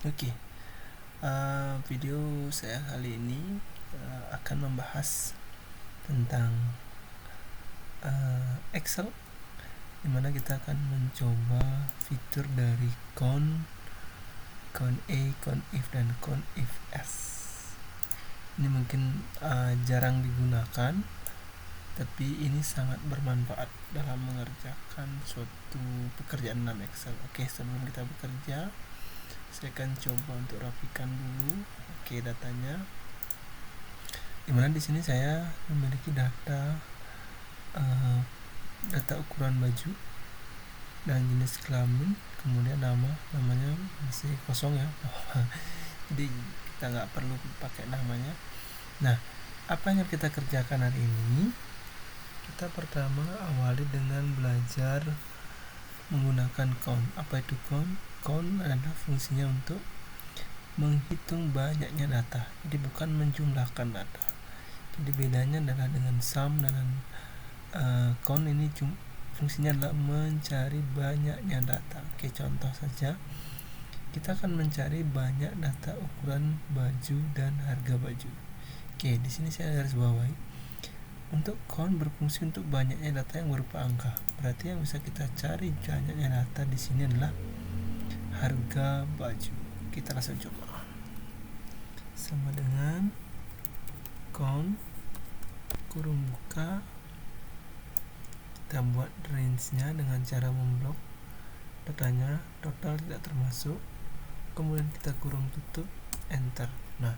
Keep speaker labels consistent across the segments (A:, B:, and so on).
A: Oke, video saya kali ini akan membahas tentang Excel, dimana kita akan mencoba fitur dari count A, count if, dan count if s. Ini mungkin jarang digunakan, tapi ini sangat bermanfaat dalam mengerjakan suatu pekerjaan dalam Excel. Oke, sebelum kita bekerja, saya akan coba untuk rapikan dulu datanya, dimana di sini saya memiliki data ukuran baju dan jenis kelamin, kemudian namanya masih kosong ya jadi kita nggak perlu pakai namanya. Nah, apa yang kita kerjakan hari ini, kita pertama awali dengan belajar menggunakan count. Apa itu count? Count adalah fungsinya untuk menghitung banyaknya data, jadi bukan menjumlahkan data. Jadi bedanya adalah dengan sum dan count, ini fungsinya adalah mencari banyaknya data. Oke, contoh saja, kita akan mencari banyak data ukuran baju dan harga baju. Oke, di sini saya garis bawahi, untuk count berfungsi untuk banyaknya data yang berupa angka. Berarti yang bisa kita cari banyaknya data di sini adalah harga baju. Kita langsung coba. Sama dengan count kurung buka, kita buat range-nya dengan cara memblok datanya, total tidak termasuk, kemudian kita kurung tutup, enter. Nah,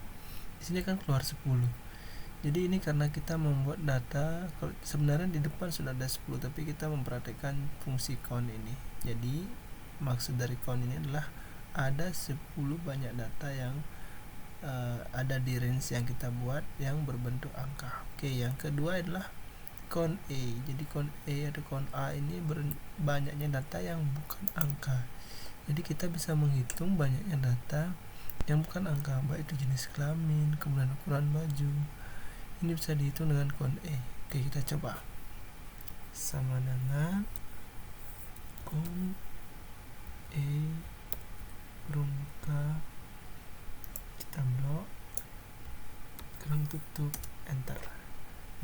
A: di sini kan keluar 10. Jadi ini karena kita membuat data, sebenarnya di depan sudah ada 10, tapi kita memperhatikan fungsi count ini. Jadi maksud dari count ini adalah ada 10 banyak data yang ada di range yang kita buat yang berbentuk angka. Oke, yang kedua adalah count A. Jadi count A atau count A ini banyaknya data yang bukan angka. Jadi kita bisa menghitung banyaknya data yang bukan angka, baik itu jenis kelamin, kemudian ukuran baju. Ini bisa dihitung dengan count A. Oke, kita coba. Sama dengan count A kurung buka, kita blok, kurung tutup, enter.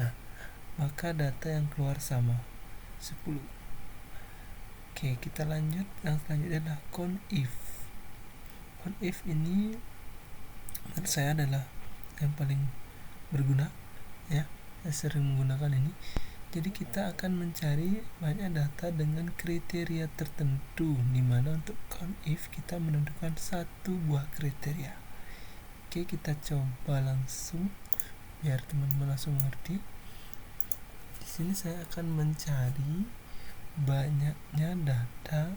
A: Nah, maka data yang keluar sama 10. Oke, kita lanjut. Yang selanjutnya adalah count if. Count if ini menurut saya adalah yang paling berguna ya. Saya sering menggunakan ini. Jadi kita akan mencari banyak data dengan kriteria tertentu, di mana untuk count if kita menentukan satu buah kriteria. Oke, kita coba langsung biar teman-teman langsung mengerti. Di sini saya akan mencari banyaknya data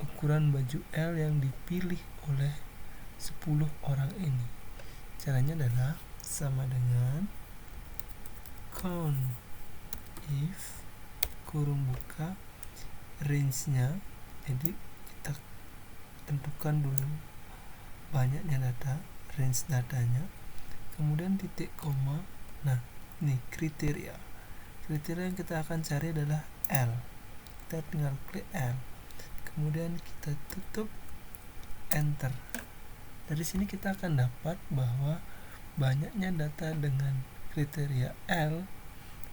A: ukuran baju L yang dipilih oleh 10 orang ini. Caranya adalah sama dengan count if kurung buka, range-nya, jadi kita tentukan dulu banyaknya data, range datanya, kemudian titik koma. Nah, ini kriteria yang kita akan cari adalah L. Kita tinggal klik L, kemudian kita tutup, enter. Dari sini kita akan dapat bahwa banyaknya data dengan kriteria L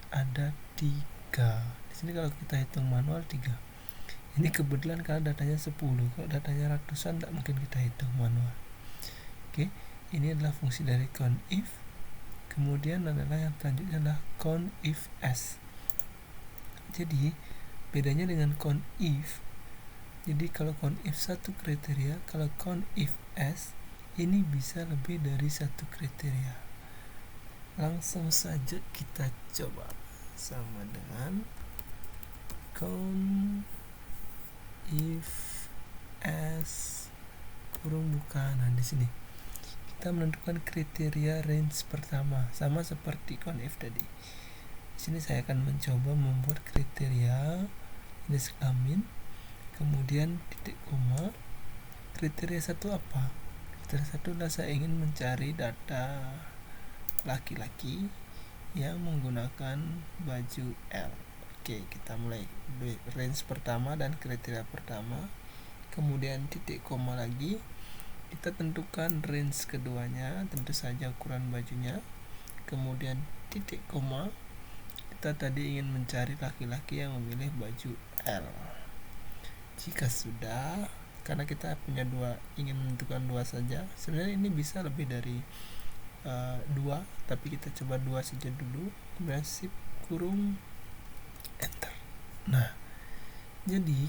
A: ada 3. Di sini kalau kita hitung manual 3. Ini kebetulan karena datanya 10. Kalau datanya ratusan tak mungkin kita hitung manual. Oke, ini adalah fungsi dari count if. Kemudian adalah yang selanjutnya adalah count if s. Jadi bedanya dengan count if, jadi kalau count if satu kriteria, kalau count if s ini bisa lebih dari satu kriteria. Langsung saja kita coba. Sama dengan count if s kurung buka. Nah, di sini kita menentukan kriteria range pertama, sama seperti count if tadi. Di sini saya akan mencoba membuat kriteria jenis kelamin, kemudian titik koma. Kriteria satu apa? Kriteria satu adalah saya ingin mencari data laki-laki yang menggunakan baju L. Oke, kita mulai range pertama dan kriteria pertama, kemudian titik koma lagi, kita kita tentukan range keduanya, tentu saja ukuran bajunya, kemudian titik koma. Kita tadi ingin mencari laki-laki yang memilih baju L. Jika sudah, karena kita punya dua, ingin menentukan dua saja, sebenarnya ini bisa lebih dari dua, tapi kita coba dua saja dulu, kemudian shift kurung enter. Nah, jadi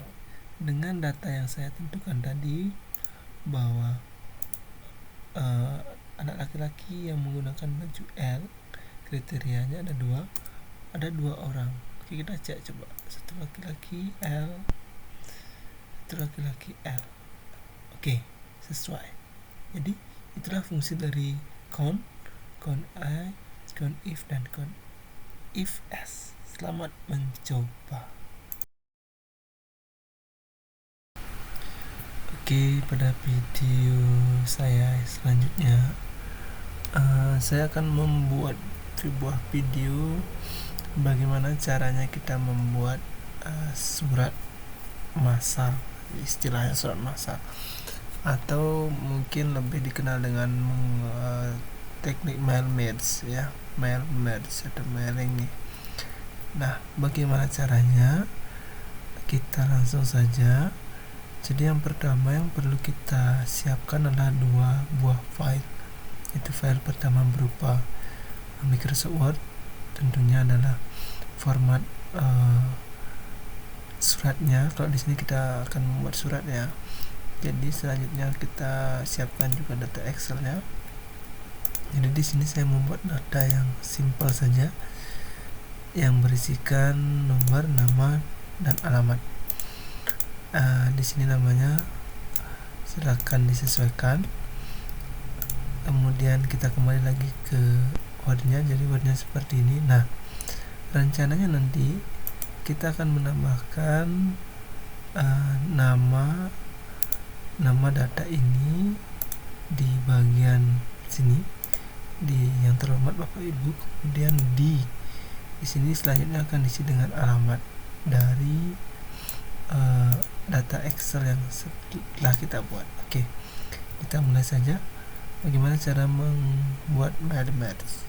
A: dengan data yang saya tentukan tadi bahwa anak laki-laki yang menggunakan baju L kriterianya ada dua orang. Oke, kita cek coba, satu laki-laki L, satu laki-laki L. Oke, sesuai. Jadi itulah fungsi dari count I, count if, dan count if s. Selamat mencoba. Oke, pada video saya selanjutnya saya akan membuat sebuah video bagaimana caranya kita membuat surat massal, istilahnya surat massal, atau mungkin lebih dikenal dengan teknik mail merge ya, mail merge atau mailing nih. Nah, bagaimana caranya? Kita langsung saja. Jadi yang pertama yang perlu kita siapkan adalah dua buah file. Itu file pertama berupa Microsoft Word, tentunya adalah format suratnya. Kalau di sini kita akan membuat surat ya. Jadi selanjutnya kita siapkan juga data Excel-nya. Jadi di sini saya membuat data yang simple saja, yang berisikan nomor, nama, dan alamat. Di sini namanya silakan disesuaikan. Kemudian kita kembali lagi ke Word-nya. Jadi Word-nya seperti ini. Nah, rencananya nanti kita akan menambahkan nama data ini di bagian sini, di yang terhormat Bapak Ibu. Kemudian di sini selanjutnya akan diisi dengan alamat dari data Excel yang setelah kita buat. Oke, kita mulai saja. Bagaimana cara membuat mail merge?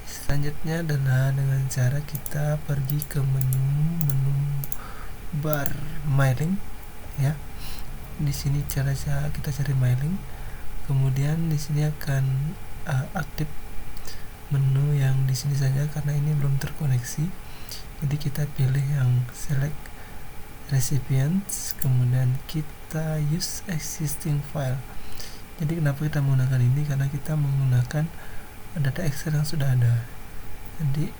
A: Selanjutnya adalah dengan cara kita pergi ke menu bar mailing ya. Di sini cara kita cari mailing. Kemudian di sini akan aktif menu yang di sini saja karena ini belum terkoneksi. Jadi kita pilih yang select recipients, kemudian kita use existing file. Jadi kenapa kita menggunakan ini? Karena kita menggunakan data Excel yang sudah ada. Jadi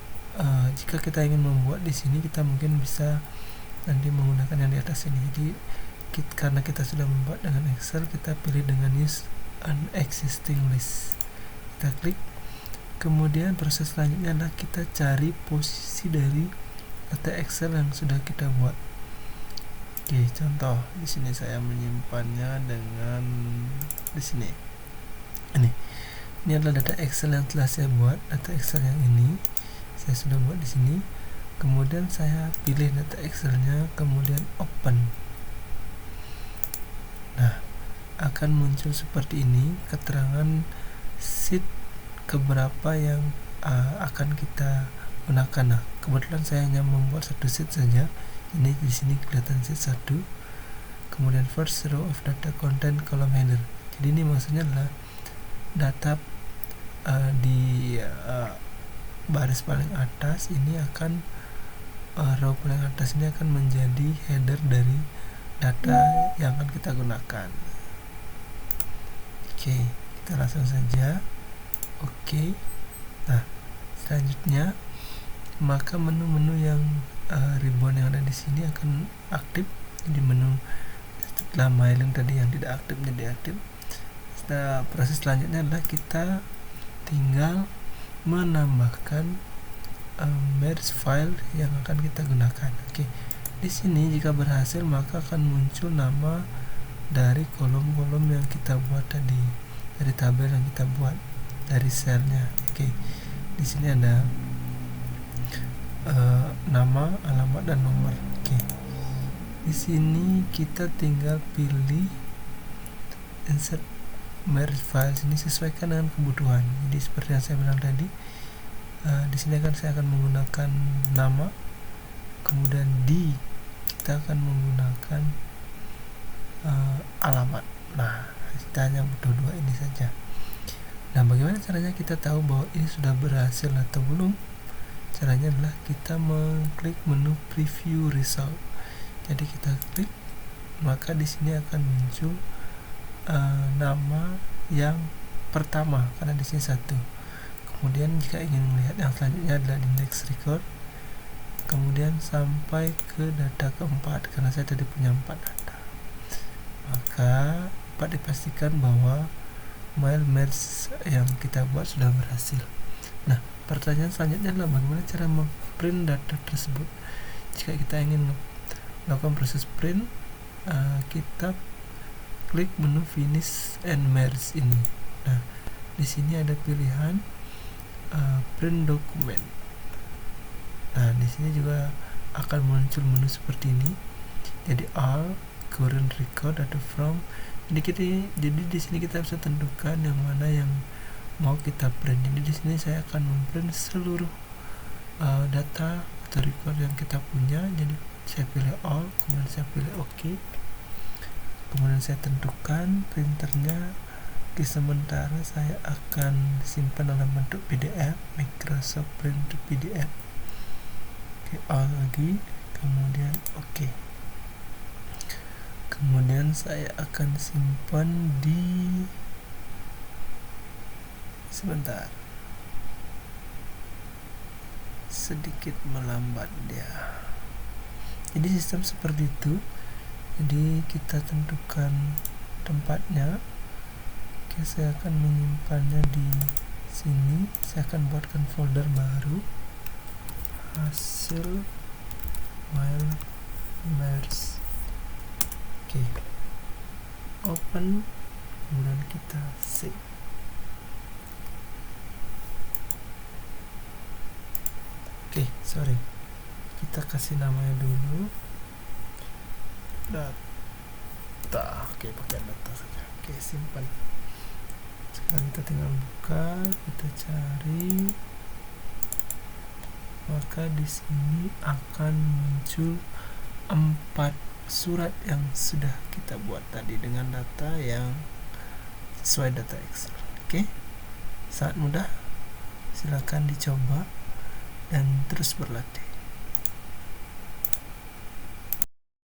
A: jika kita ingin membuat di sini, kita mungkin bisa nanti menggunakan yang di atas ini. Jadi karena kita sudah membuat dengan Excel, kita pilih dengan use an existing list. Kita klik. Kemudian proses selanjutnya adalah kita cari posisi dari data Excel yang sudah kita buat. Oke, contoh di sini saya menyimpannya dengan di sini. Ini adalah data Excel yang telah saya buat. Data Excel yang ini saya sudah buat di sini. Kemudian saya pilih data Excel-nya, kemudian open. Nah, akan muncul seperti ini keterangan sheet keberapa yang akan kita gunakan. Nah, kebetulan saya hanya membuat satu sheet saja. Ini di sini kelihatan sheet 1. Kemudian first row of data content column header. Jadi ini maksudnya adalah data di baris paling atas ini akan row paling atas ini akan menjadi header dari data yang akan kita gunakan. Oke, kita langsung saja. Oke. Nah, selanjutnya maka menu-menu yang ribbon yang ada di sini akan aktif. Jadi menu setelah mailing tadi yang tidak aktif menjadi aktif. Setelah proses selanjutnya adalah kita tinggal menambahkan merge file yang akan kita gunakan. Oke. Di sini jika berhasil maka akan muncul nama dari kolom-kolom yang kita buat tadi, dari tabel yang kita buat, dari selnya. Oke. Di sini ada nama, alamat, dan nomor. Oke. Di sini kita tinggal pilih insert merge files ini sesuaikan dengan kebutuhan. Jadi seperti yang saya bilang tadi, di sini saya akan menggunakan nama, kemudian kita akan menggunakan alamat. Nah, kita hanya butuh dua ini saja. Nah, bagaimana caranya kita tahu bahwa ini sudah berhasil atau belum? Caranya adalah kita mengklik menu preview result. Jadi kita klik, maka di sini akan muncul nama yang pertama karena di sini 1. Kemudian jika ingin melihat yang selanjutnya adalah di next record, kemudian sampai ke data keempat karena saya tadi punya 4 data, maka dapat dipastikan bahwa file merge yang kita buat sudah berhasil. Nah, pertanyaan selanjutnya adalah bagaimana cara memprint data tersebut. Jika kita ingin melakukan proses print, kita klik menu finish and merge ini. Nah, di sini ada pilihan print document. Nah, di sini juga akan muncul menu seperti ini. Jadi all, current record atau from. Jadi di sini kita bisa tentukan yang mana yang mau kita print. Jadi di sini saya akan memprint seluruh data atau record yang kita punya. Jadi saya pilih all, kemudian saya pilih OK. Kemudian saya tentukan printernya. Oke, sementara saya akan simpan dalam bentuk PDF, Microsoft Print to PDF. Oke, all lagi, kemudian OK. Kemudian saya akan simpan di sebentar, sedikit melambat dia. Jadi sistem seperti itu. Jadi kita tentukan tempatnya. Oke, saya akan menyimpannya di sini. Saya akan buatkan folder baru, hasil file merge. Oke, open, kemudian kita save. Oke, sorry, kita kasih namanya dulu data. Oke, pakai data saja. Oke, simpan. Sekarang kita tinggal buka, kita cari, maka di sini akan muncul 4 surat yang sudah kita buat tadi dengan data yang sesuai data Excel. Oke, sangat mudah. Silakan dicoba dan terus berlatih.